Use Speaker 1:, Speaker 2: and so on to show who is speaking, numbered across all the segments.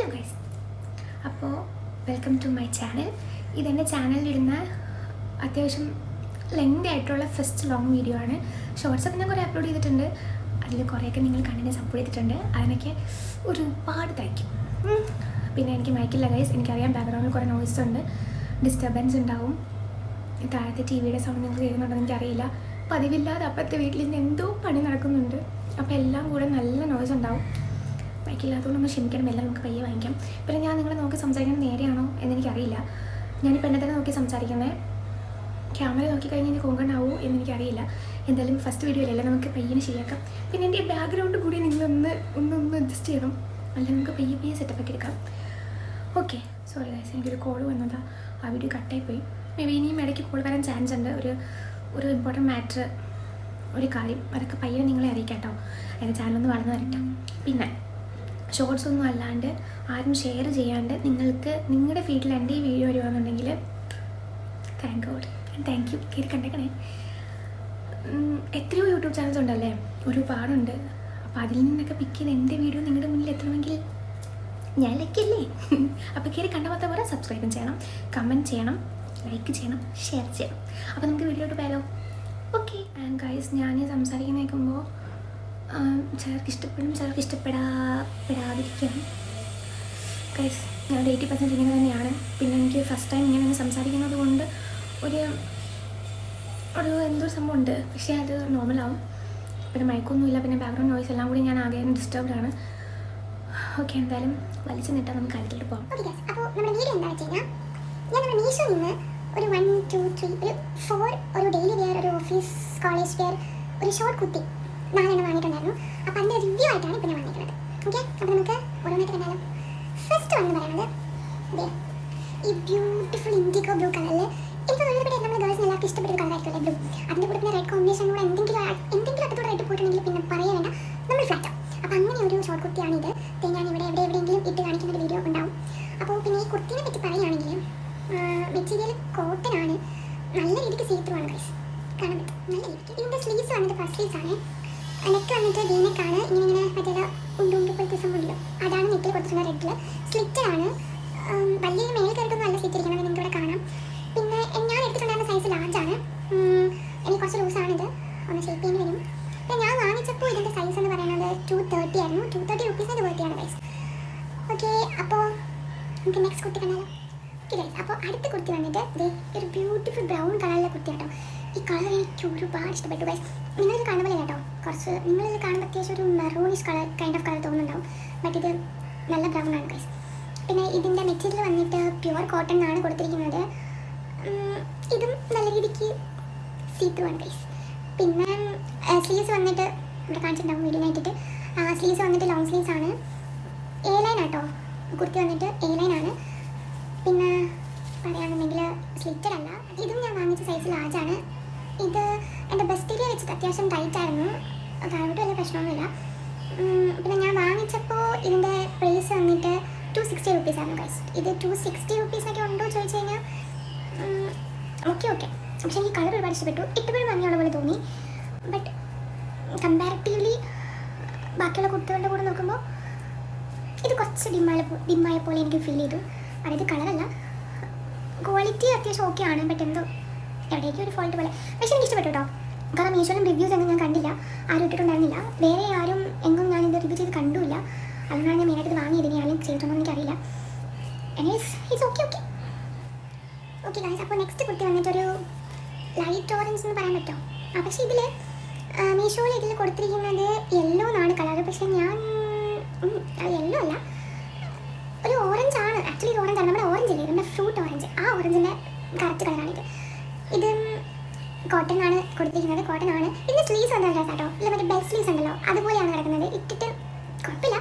Speaker 1: Hello guys, അപ്പോൾ welcome to my channel. ഇതെൻ്റെ ചാനലിലിടുന്ന അത്യാവശ്യം ലെങ്തി ആയിട്ടുള്ള ഫസ്റ്റ് ലോങ് വീഡിയോ ആണ്. ഷോർട്സൊക്കെ ഞാൻ കുറേ അപ്ലോഡ് ചെയ്തിട്ടുണ്ട്. അതിൽ കുറേയൊക്കെ നിങ്ങൾ കണ്ടിനെ സപ്പോർട്ട് ചെയ്തിട്ടുണ്ട്. അതിനൊക്കെ ഒരുപാട് താങ്ക്യൂ. പിന്നെ എനിക്ക് മൈക്കില്ല ഗൈസ്, എനിക്കറിയാം ബാക്ക്ഗ്രൗണ്ടിൽ കുറേ നോയ്സ് ഉണ്ട്, ഡിസ്റ്റർബൻസ് ഉണ്ടാവും. താഴത്തെ ടി വിയുടെ സൗണ്ട് നിങ്ങൾക്ക് കേൾക്കുന്നുണ്ടോ എനിക്കറിയില്ല. പതിവില്ലാതെ അപ്പുറത്തെ വീട്ടിൽ നിന്ന് എന്തോ പണി നടക്കുന്നുണ്ട്. അപ്പോൾ എല്ലാം കൂടെ നല്ല നോയ്സ് ഉണ്ടാവും. ബൈക്കില്ലാത്തതുകൊണ്ട് നമ്മൾ ക്ഷമിക്കണം, എല്ലാം നമുക്ക് പയ്യെ വാങ്ങിക്കാം. പിന്നെ ഞാൻ നിങ്ങളെ നോക്കി സംസാരിക്കുന്നത് നേരെയാണോ എന്നെനിക്കറിയില്ല. ഞാനിപ്പോൾ എന്നെ തന്നെ നോക്കി സംസാരിക്കുന്നത്, ക്യാമറ നോക്കിക്കഴിഞ്ഞാൽ എനിക്ക് കോങ്കണ്ണാവോ എന്നെനിക്കറിയില്ല. എന്തായാലും ഫസ്റ്റ് വീഡിയോ അല്ലേ, നമുക്ക് പയ്യനെ ശരിയാക്കാം. പിന്നെ എൻ്റെ ബാക്ക്ഗ്രൗണ്ട് കൂടി നിങ്ങളൊന്ന് അഡ്ജസ്റ്റ് ചെയ്യണം, അല്ലെങ്കിൽ നമുക്ക് പയ്യെ സെറ്റപ്പൊക്കെ എടുക്കാം. ഓക്കെ, സോറി ഗൈസ്, എനിക്കൊരു കോൾ വന്നതാ, ആ വീഡിയോ കട്ടായിപ്പോയി. മേ ബി ഇനിയും ഇടയ്ക്ക് കോൾ വരാൻ ചാൻസ് ഉണ്ട്. ഒരു ഇമ്പോർട്ടൻറ്റ് മാറ്റർ, ഒരു കാര്യം, അതൊക്കെ പയ്യെ നിങ്ങളെ അറിയിക്കാം കേട്ടോ. എൻ്റെ ചാനലൊന്ന് വളർന്നു വരട്ടെ. പിന്നെ ഷോർട്സ് ഒന്നും അല്ലാണ്ട് ആരും ഷെയർ ചെയ്യാണ്ട് നിങ്ങൾക്ക് നിങ്ങളുടെ ഫീൽഡിൽ എൻ്റെ ഈ വീഡിയോ വരുവാണെന്നുണ്ടെങ്കിൽ thank God and thank you. കയറി കണ്ടേക്കണേ. എത്രയോ യൂട്യൂബ് ചാനൽസ് ഉണ്ടല്ലേ, ഒരുപാടുണ്ട്. അപ്പോൾ അതിൽ നിന്നൊക്കെ പിക്ക് ചെയ്ത് എൻ്റെ വീഡിയോ നിങ്ങളുടെ മുന്നിൽ എത്തണമെങ്കിൽ ഞാൻ ലക്കില്ലേ. അപ്പോൾ കയറി കണ്ടമാത്ത പോലെ സബ്സ്ക്രൈബും ചെയ്യണം, കമൻറ്റ് ചെയ്യണം, ലൈക്ക് ചെയ്യണം, ഷെയർ ചെയ്യണം. അപ്പോൾ നമുക്ക് വീഡിയോട്ട് പോയാലോ. ഓക്കെ. ആൻഡ് ഗൈസ്, ഞാൻ സംസാരിക്കുന്ന കേൾക്കുമ്പോൾ ചിലർക്ക് ഇഷ്ടപ്പെടും, ചിലർക്ക് ഇഷ്ടപ്പെടാതിരിക്കും. ഗൈസ്, ഞാൻ 80% ഇങ്ങനെ തന്നെയാണ്. പിന്നെ എനിക്ക് ഫസ്റ്റ് ടൈം ഇങ്ങനെ സംസാരിക്കുന്നത് കൊണ്ട് ഒരു എന്തോ സംഭവം ഉണ്ട്, പക്ഷേ അത് നോർമലാവും. പിന്നെ മയക്കൊന്നുമില്ല, പിന്നെ ബാക്ക്ഗ്രൗണ്ട് നോയ്സ് എല്ലാം കൂടി ഞാൻ ആകെ ഡിസ്റ്റർബ്ഡാണ്. ഓക്കെ, എന്തായാലും വലിച്ചു നിട്ടാൽ നമുക്ക് കാര്യത്തിലോട്ട് പോകാം.
Speaker 2: ഓക്കെ ഗൈസ്, അപ്പോൾ നമ്മുടെ വീഡിയോ എന്താ വെച്ച് കഴിഞ്ഞാൽ, ഞാൻ നമ്മുടെ മീഷോയിൽ നിന്ന് ഒരു 1, 2, 3, 4 ഒരു ഡെയിലി വെയർ, ഒരു ഓഫീസ് കോളേജ് വെയർ, ഒരു ഷോർട്ട് കുർത്തി 4 വാങ്ങിയിട്ടുണ്ടായിരുന്നു. അപ്പോൾ അതിൻ്റെ റിവ്യൂ ആയിട്ടാണ് ഇപ്പോൾ ഞാൻ വാങ്ങിക്കുന്നത്. ഓക്കെ, അപ്പോൾ നമുക്ക് ഓരോന്നായിട്ട് കണ്ടാലോ. ഫസ്റ്റ് വന്ന് പറയുന്നത് അതെ, ഈ ബ്യൂട്ടിഫുൾ ഇൻഡിഗോ ബ്ലൂ കളറിൽ എനിക്ക് തോന്നുന്നത് നമ്മുടെ ഗേൾസിന് എല്ലാവർക്കും ഇഷ്ടപ്പെട്ട ഒരു കളറായിരിക്കുമല്ലേ ബ്ലൂ. അതിൻ്റെ കൂടെ പിന്നെ റെഡ് കോമ്പിനേഷൻ കൂടെ എന്തെങ്കിലും അകത്തോടെ റെഡ് പോയിട്ടുണ്ടെങ്കിൽ പിന്നെ പറയാൻ വേണ്ട, നമ്മൾ ഫ്ലാറ്റാവും. അപ്പോൾ അങ്ങനെ ഒരു ഷോർട്ട് കുർത്തിയാണിത്. ഞാൻ എവിടെയെങ്കിലും ഇട്ട് കാണിക്കുന്ന ഒരു വീഡിയോ ഉണ്ടാവും. അപ്പോൾ പിന്നെ ഈ കുർത്തിനെ പറ്റി പറയുകയാണെങ്കിൽ മെറ്റീരിയൽ കോട്ടൺ ആണ്, നല്ല രീതിക്ക് സീത്രൂ ആണ് ഗൈസ്, കാണാൻ പറ്റും നല്ല രീതിക്ക്. ഇതിൻ്റെ സ്ലീവ്സ് വന്നിട്ട് പഫ് സ്ലീവ്സ് ആണ്. നെക്ക് വന്നിട്ട് വീനെക്കാണ്, ഇങ്ങനെ മറ്റേ ഉണ്ടുപോലത്തെ സംഭവമില്ലോ, അതാണ് നെക്കിൽ കൊടുത്തിട്ടുള്ള റെഡിൽ. സ്ലിറ്റഡ് ആണ്, വലിയ മേൽ കയറിട്ടൊന്നും നല്ല സ്ലിറ്റ് ഇരിക്കുന്നത് നിങ്ങൾക്ക് ഇവിടെ കാണാം. പിന്നെ ഞാൻ എടുത്തിട്ടുണ്ടായിരുന്ന സൈസ് ലാർജ് ആണ്, എനിക്ക് കുറച്ച് ലൂസാണിത്, ഒന്ന് ഷേപ്പ് ചെയ്യേണ്ടി വരും. പിന്നെ ഞാൻ വാങ്ങിച്ചപ്പോൾ ഇതിൻ്റെ സൈസ് എന്ന് പറയുന്നത് 230 ആയിരുന്നു. 230 റുപ്പീസിൻ്റെ വേർത്തിയാണ് ഗൈസ്. ഓക്കെ, അപ്പോൾ നമുക്ക് നെക്സ്റ്റ് കുർത്തി കണ്ടാലോ. ഓക്കെ ഗൈസ്, അപ്പോൾ അടുത്ത കുർത്തി വന്നിട്ട് ഒരു ബ്യൂട്ടിഫുൾ ബ്രൗൺ കളറിലെ കുർത്തി കേട്ടോ. ഈ കളർ എനിക്ക് ഒരുപാട് ഇഷ്ടപ്പെട്ടു ഗൈസ്. നിങ്ങളിത് കാണുമ്പോൾ കേട്ടോ, കുറച്ച് നിങ്ങളിത് കാണുമ്പോൾ അത്യാവശ്യം ഒരു maroonish colour kind of colour തോന്നുന്നുണ്ടാവും, ബട്ട് ഇത് നല്ല ബ്രൗൺ ആണ് ഗൈസ്. പിന്നെ ഇതിൻ്റെ മെറ്റീരിയൽ വന്നിട്ട് പ്യുവർ കോട്ടൺ എന്നാണ് കൊടുത്തിരിക്കുന്നത്. ഇതും നല്ല രീതിക്ക് സീത്രൂ ആണ് ഗൈസ്. പിന്നെ സ്ലീവ്സ് വന്നിട്ട് ഇവിടെ കാണിച്ചിട്ടുണ്ടാവും വീഡിയോ ആയിട്ടിട്ട്. സ്ലീവ്സ് വന്നിട്ട് ലോങ് സ്ലീവ്സ് ആണ്, A-line ആട്ടോ. കുർത്തി വന്നിട്ട് A-line ആണ്. പിന്നെ പറയുകയാണെന്നുണ്ടെങ്കിൽ സ്ലിറ്റഡ് അല്ല. ഇതും ഞാൻ വാങ്ങിച്ച സൈസ് ലാർജ് ആണ്. ഇത് എൻ്റെ ബെസ്റ്റ് ഏരിയ വെച്ചിട്ട് അത്യാവശ്യം ടൈറ്റ് ആയിരുന്നു, താഴോട്ട് വലിയ പ്രശ്നമൊന്നുമില്ല. പിന്നെ ഞാൻ വാങ്ങിച്ചപ്പോൾ ഇതിൻ്റെ പ്രൈസ് വന്നിട്ട് 260 റുപ്പീസ് ആയിരുന്നു ഗൈസ്. ഇത് 260 റുപ്പീസിനൊക്കെ ഉണ്ടോ ചോദിച്ചു കഴിഞ്ഞാൽ ഓക്കെ. പക്ഷേ എനിക്ക് കളർ ഒരുപാട് ഇഷ്ടപ്പെട്ടു, ഇട്ടുപോഴും ഭംഗിയുള്ള പോലെ തോന്നി. ബട്ട് കമ്പാരിറ്റീവ്ലി ബാക്കിയുള്ള കുർത്തികളുടെ കൂടെ നോക്കുമ്പോൾ ഇത് കുറച്ച് ഡിമ്മായ പോലെ എനിക്ക് ഫീൽ ചെയ്തു. അതായത് കളറല്ല, ക്വാളിറ്റി അത്യാവശ്യം ഓക്കെ ആണ്, ബട്ട് എന്തോ എവിടേക്കും ഒരു ഫോൾട്ട് പോലെ. പക്ഷേ എനിക്ക് ഇഷ്ടപ്പെട്ടു കേട്ടോ. കാരണം മീഷോയിലും റിവ്യൂസ് ഒന്നും ഞാൻ കണ്ടില്ല, ആരും ഇട്ടിട്ടുണ്ടായിരുന്നില്ല, വേറെ ആരും എങ്ങും ഞാനിത് റിവ്യൂ ചെയ്ത് കണ്ടുമില്ല. അതുകൊണ്ടാണ് ഞാൻ മെയിനായിട്ട് ഇത് വാങ്ങിയത്. ഇനി ആരും ചെയ്തിട്ടൊന്നും എനിക്കറിയില്ല. Anyways it's okay guys. അപ്പോൾ നെക്സ്റ്റ് കുർത്തി വന്നിട്ടൊരു ലൈറ്റ് ഓറഞ്ച് എന്ന് പറയാൻ പറ്റുമോ? പക്ഷേ ഇതിൽ മീഷോയിൽ ഇതിൽ കൊടുത്തിരിക്കുന്നത് യെല്ലോ എന്നാണ് കളർ. പക്ഷേ ഞാൻ യെല്ലോ അല്ല, ഒരു ഓറഞ്ച് ആണ്. ആക്ച്വലി ഇത് ഓറഞ്ച് ആണ്, നമ്മുടെ ഓറഞ്ച് ഇല്ലേ, നമ്മുടെ ഫ്രൂട്ട് ഓറഞ്ച്, ആ ഓറഞ്ചിൻ്റെ കറക്റ്റ് കളറാണിത്. ഇത് കോട്ടൺ ആണ് കൊടുത്തിരിക്കുന്നത്, കോട്ടൺ ആണ്. ഇതിൻ്റെ സ്ലീവ്സ് എന്താ കേട്ടോ, ഇല്ല മറ്റേ ബെൽറ്റ് സ്ലീവ്സ് ഉണ്ടല്ലോ, അതുപോലെയാണ് കിടക്കുന്നത്. ഇട്ടിട്ട് കുഴപ്പമില്ല,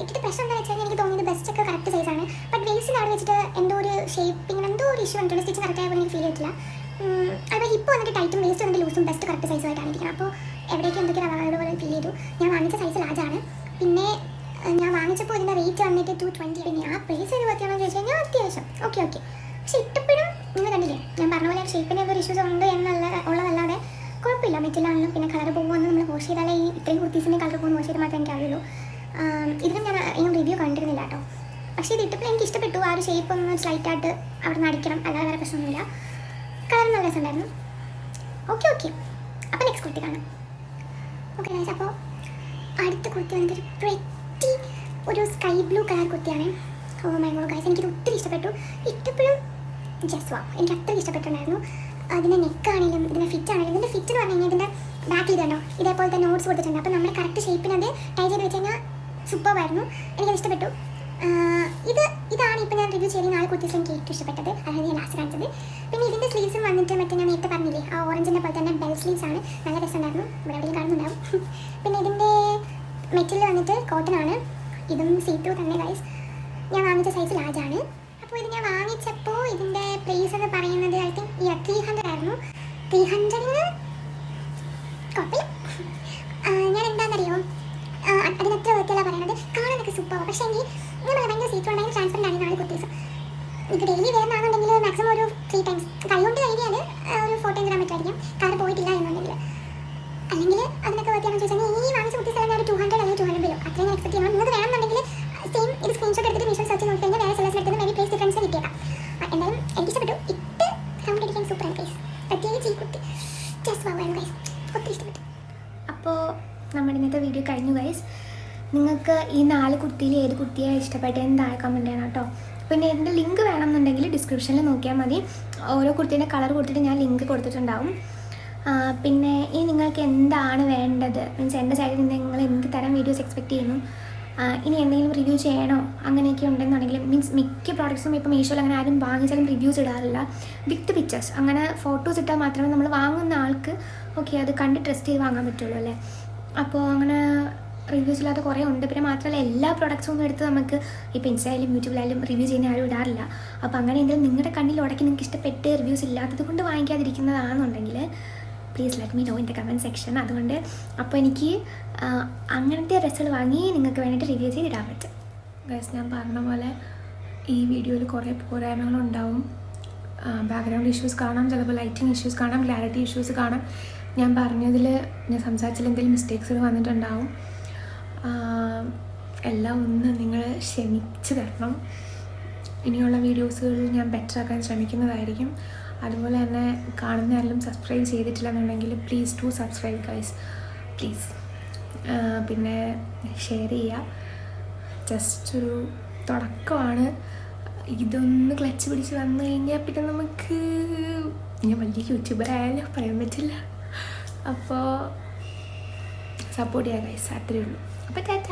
Speaker 2: ഇട്ടിട്ട് പ്രശ്നം എന്താ വെച്ചാൽ എനിക്ക് തോന്നിയത് ബെസ്റ്റൊക്കെ കറക്റ്റ് സൈസാണ്. ബട്ട് വേസ്റ്റിൻ്റെ അവിടെ വെച്ചിട്ട് എന്തോ ഒരു ഷേപ്പിങ്ങിന് എന്തോ ഒരു ഇഷ്യൂ വന്നിട്ടുണ്ട്, സ്റ്റിച്ച് കറക്റ്റ് ആയപ്പോൾ എനിക്ക് ഫീൽ ചെയ്തിട്ടില്ല. അപ്പോൾ ഇപ്പോൾ വന്നിട്ട് ടൈറ്റും വേസ്റ്റ് വന്നിട്ട് ലൂസും ബെസ്റ്റ് കറക്റ്റ് സൈസുമായിട്ടാണ് ഇരിക്കുന്നത്. അപ്പോൾ എവിടേക്കും എന്തൊക്കെ അവരുടെ പോലെ ഫീൽ ചെയ്തു. ഞാൻ വാങ്ങിച്ച സൈസ് ലാർജ് ആണ്. പിന്നെ ഞാൻ വാങ്ങിച്ചപ്പോൾ ഇതിൻ്റെ റേറ്റ് വന്നിട്ട് 220. പിന്നെ ആ പ്രൈസ് ഒരു പറ്റിയാണെന്ന് ചോദിച്ചു കഴിഞ്ഞാൽ അത്യാവശ്യം ഓക്കെ. പക്ഷേ ഇട്ടപ്പോഴും നിങ്ങൾ കണ്ടില്ലേ, ഞാൻ പറഞ്ഞ പോലെ ഷേപ്പിന് എന്തൊരു ഇഷ്യൂസ് ഉണ്ട് ഉള്ളതല്ലാതെ കുഴപ്പമില്ല. മെറ്റീരിയലാണെങ്കിലും പിന്നെ കളർ പോകുമെന്ന് നമ്മൾ വാഷ് ചെയ്താലേ ഈ ഇത്രയും കുർത്തീസിൻ്റെ കളർ പോകുന്ന വാഷ് ചെയ്ത് മാത്രമേ എനിക്കറിയുള്ളൂ. ഇതിനും ഞാൻ റിവ്യൂ കണ്ടിരുന്നില്ല കേട്ടോ. പക്ഷേ ഇത് ഇട്ടപ്പോൾ എനിക്ക് ഇഷ്ടപ്പെട്ടു. ആ ഒരു ഷേപ്പ് ഒന്ന് സ്ലൈറ്റായിട്ട് അവിടെ നിന്ന് അടിക്കണം, അല്ലാതെ വേറെ പ്രശ്നമൊന്നുമില്ല. കളർ നല്ല രസമുണ്ടായിരുന്നു. ഓക്കെ അപ്പോൾ നെക്സ്റ്റ് കുർത്തി കാണാം. ഓക്കെ ഗൈസ്, അപ്പോൾ അടുത്ത കുർത്തി വന്നിട്ട് ഒരു പ്രെറ്റി ഒരു സ്കൈ ബ്ലൂ കളർ കുർത്തിയാണ്. ഓ മൈ ഗോഡ് ഗൈസ്, എനിക്കിത് ഒത്തിരി ഇഷ്ടപ്പെട്ടു. ഇട്ടപ്പോഴും ജസ്റ്റ് വാ, എനിക്ക് അത്രയ്ക്ക് ഇഷ്ടപ്പെട്ടിട്ടുണ്ടായിരുന്നു. അതിൻ്റെ നെക്കാണെങ്കിലും ഇതിൻ്റെ ഫിറ്റ് ആണെങ്കിലും, ഇതിൻ്റെ ഫിറ്റ് എന്ന് പറഞ്ഞു കഴിഞ്ഞാൽ ഇതിൻ്റെ ബാക്കിൽ ഇതുണ്ടോ ഇതേപോലത്തെ നോട്ട്സ് കൊടുത്തിട്ടുണ്ട്. അപ്പോൾ നമ്മുടെ കറക്റ്റ് ഷേപ്പിന് അത് ടൈ ചെയ്ത് വെച്ച് കഴിഞ്ഞാൽ സൂപ്പറായിരുന്നു. എനിക്കത് ഇഷ്ടപ്പെട്ടു. ഇതാണ് ഇപ്പോൾ ഞാൻ റിവ്യൂ ചെയ്ത് 4 കുർത്തീസിൽ എനിക്ക് ഏറ്റവും ഇഷ്ടപ്പെട്ടത്. അതായത് ഞാൻ ലാസ്റ്റ് കാണിച്ചത്. പിന്നെ ഇതിൻ്റെ സ്ലീവ്സും വന്നിട്ട് മറ്റേ ഞാൻ നേരത്തെ പറഞ്ഞില്ലേ ആ ഓറഞ്ചിൻ്റെ പോലെ തന്നെ ബെൽ സ്ലീവ്സ് ആണ്. നല്ല രസമുണ്ടായിരുന്നു. ഇവിടെ എവിടെയും കാണുന്നുണ്ടാവും. പിന്നെ ഇതിൻ്റെ മെറ്റീരിയൽ വന്നിട്ട് കോട്ടൺ ആണ്. ഇതും സീ-ത്രൂ തന്നെ ഗൈസ്. ഞാൻ വാങ്ങിച്ച സൈസ് ലാർജ് ആണ്. അപ്പോൾ ഇത് ഞാൻ വാങ്ങിച്ചപ്പോൾ ഇതിൻ്റെ പ്രൈസ് എന്ന് പറയുന്നത് ഐ തിങ്ക് 300 ആയിരുന്നു. 300-ന് കുഴപ്പമില്ല. ഞാൻ എന്താണെന്നറിയോ, അതിനത്ര വൃത്തിയല്ല പറയണത്, കാണാനൊക്കെ സൂപ്പറാണ്. പക്ഷേ എങ്കിൽ ഞാൻ ഭയങ്കര സീറ്റ് ഭയങ്കര ട്രാൻസ്പെറൻ്റ് ആണ് 4 കുർത്തീസ്. ഇത് ഡെയിലി വേണമെന്നുണ്ടെങ്കിൽ മാക്സിമം ഒരു 3 ടൈംസ് കൈകൊണ്ട് കഴിഞ്ഞാൽ ഒരു 4 ടൈംസ് ഇടാൻ പറ്റുമായിരിക്കും, കളർ പോയിട്ടില്ല എന്നുണ്ടെങ്കിൽ. അല്ലെങ്കിൽ അതിനൊക്കെ വൃത്തിയാണെന്ന് ചോദിച്ചാൽ ഈ വാങ്ങിച്ച കുർത്തീസ് എല്ലാം ഒരു 200 അല്ലെങ്കിൽ 200 ബിലോ അത്രയും ഞാൻ എക്സ്പെക്ട് ചെയ്യണം. നിങ്ങൾക്ക് വേണമെന്നുണ്ടെങ്കിൽ സെയിം ഇത് സ്ക്രീൻഷോട്ട് എടുത്തിട്ട് മീഷോ സെർച്ച് നോക്കി കഴിഞ്ഞാൽ വേറെ സെല്ലേഴ്സിനെടുത്ത് മേബി പ്രൈസ് ഡിഫറൻസ് കിട്ടിയേക്കാം. എന്തായാലും എനിക്ക് ഇഷ്ടപ്പെട്ടു. ഇട്ട് റൗണ്ട് അടിക്കാൻ സൂപ്പറാണ് പ്രൈസ്. പ്രത്യേകിച്ച് ഈ കുർത്തി ജസ്റ്റ് വാങ്ങാൻ ഗൈസ് ഒത്തിരി ഇഷ്ടപ്പെട്ടു.
Speaker 1: അപ്പോൾ നമ്മുടെ ഇന്നത്തെ വീഡിയോ കഴിഞ്ഞു ഗൈസ്. നിങ്ങൾക്ക് ഈ 4 കുർത്തിയിൽ ഏത് കുർത്തിയാണ് ഇഷ്ടപ്പെട്ടതെന്ന് താഴെ കമൻറ്റ് ചെയ്യണം കേട്ടോ. പിന്നെ ഇതിൻ്റെ ലിങ്ക് വേണമെന്നുണ്ടെങ്കിൽ ഡിസ്ക്രിപ്ഷനിൽ നോക്കിയാൽ മതി. ഓരോ കുർത്തീൻ്റെ കളർ കൊടുത്തിട്ട് ഞാൻ ലിങ്ക് കൊടുത്തിട്ടുണ്ടാവും. പിന്നെ ഈ നിങ്ങൾക്ക് എന്താണ് വേണ്ടത്, മീൻസ് എൻ്റെ സൈഡിൽ നിന്ന് നിങ്ങൾ എന്ത് തരം വീഡിയോസ് എക്സ്പെക്റ്റ് ചെയ്യുന്നു, ഇനി എന്തെങ്കിലും റിവ്യൂ ചെയ്യണോ അങ്ങനെയൊക്കെ ഉണ്ടെന്നുണ്ടെങ്കിൽ, മീൻസ് മിക്ക പ്രോഡക്ട്സും ഇപ്പോൾ മീഷോയിൽ അങ്ങനെ ആരും വാങ്ങിച്ചാലും റിവ്യൂസ് ഇടാറില്ല, വിത്ത് പിക്ചേഴ്സ്. അങ്ങനെ ഫോട്ടോസ് ഇട്ടാൽ മാത്രമേ നമ്മൾ വാങ്ങുന്ന ആൾക്ക് ഓക്കെ അത് കണ്ട് ട്രസ്റ്റ് ചെയ്ത് വാങ്ങാൻ പറ്റുള്ളൂ അല്ലേ. അപ്പോൾ അങ്ങനെ റിവ്യൂസ് ഇല്ലാത്ത കുറേ ഉണ്ട്. പിന്നെ മാത്രമല്ല എല്ലാ പ്രോഡക്റ്റ്സും ഒന്നും എടുത്ത് നമുക്ക് ഇപ്പോൾ ഇൻസ്റ്റയിലും യൂട്യൂബിലായാലും റിവ്യൂ ചെയ്യുന്ന ആരും ഇടാറില്ല. അപ്പോൾ അങ്ങനെയെങ്കിലും നിങ്ങളുടെ കണ്ണിൽ ഉടക്കി നിങ്ങൾക്ക് ഇഷ്ടപ്പെട്ട് റിവ്യൂസ് ഇല്ലാത്തത് കൊണ്ട് വാങ്ങിക്കാതിരിക്കുന്നതാണെന്നുണ്ടെങ്കിൽ please let me know in the comment section. അതുകൊണ്ട് അപ്പോൾ എനിക്ക് അങ്ങനത്തെ ഡ്രസ്സുകൾ വാങ്ങി നിങ്ങൾക്ക് വേണ്ടിയിട്ട് റിവ്യൂ ചെയ്ത് ഇടാൻ പറ്റും. ഗൈസ്, ഞാൻ പറഞ്ഞ പോലെ ഈ വീഡിയോയിൽ കുറേ പോരായ്മകളുണ്ടാവും. ബാക്ക്ഗ്രൗണ്ട് ഇഷ്യൂസ് കാണാം, ചിലപ്പോൾ ലൈറ്റിംഗ് ഇഷ്യൂസ് കാണാം, ക്ലാരിറ്റി ഇഷ്യൂസ് കാണാം. ഞാൻ പറഞ്ഞതിൽ ഞാൻ സംസാരിച്ചതിൽ എന്തെങ്കിലും മിസ്റ്റേക്സുകൾ വന്നിട്ടുണ്ടാവും. എല്ലാം ഒന്ന് നിങ്ങൾ ക്ഷമിച്ച് തരണം. ഇനിയുള്ള വീഡിയോസുകളിൽ ഞാൻ ബെറ്റർ ആക്കാൻ ശ്രമിക്കുന്നതായിരിക്കും. അതുപോലെ തന്നെ കാണുന്ന ആരെങ്കിലും സബ്സ്ക്രൈബ് ചെയ്തിട്ടില്ല എന്നുണ്ടെങ്കിൽ please to subscribe guys, please. പിന്നെ ഷെയർ ചെയ്യുക. ജസ്റ്റ് ഒരു തുടക്കമാണ്. ഇതൊന്ന് ക്ലച്ച് പിടിച്ച് വന്നു കഴിഞ്ഞാൽ പിന്നെ നമുക്ക് ഞാൻ വലിയ യൂട്യൂബർ ആയാലും പറയാൻ പറ്റില്ല. അപ്പോൾ സപ്പോർട്ട് ചെയ്യുക ഗൈസ്, അത്രയേ ഉള്ളൂ. അപ്പോൾ ടാറ്റ.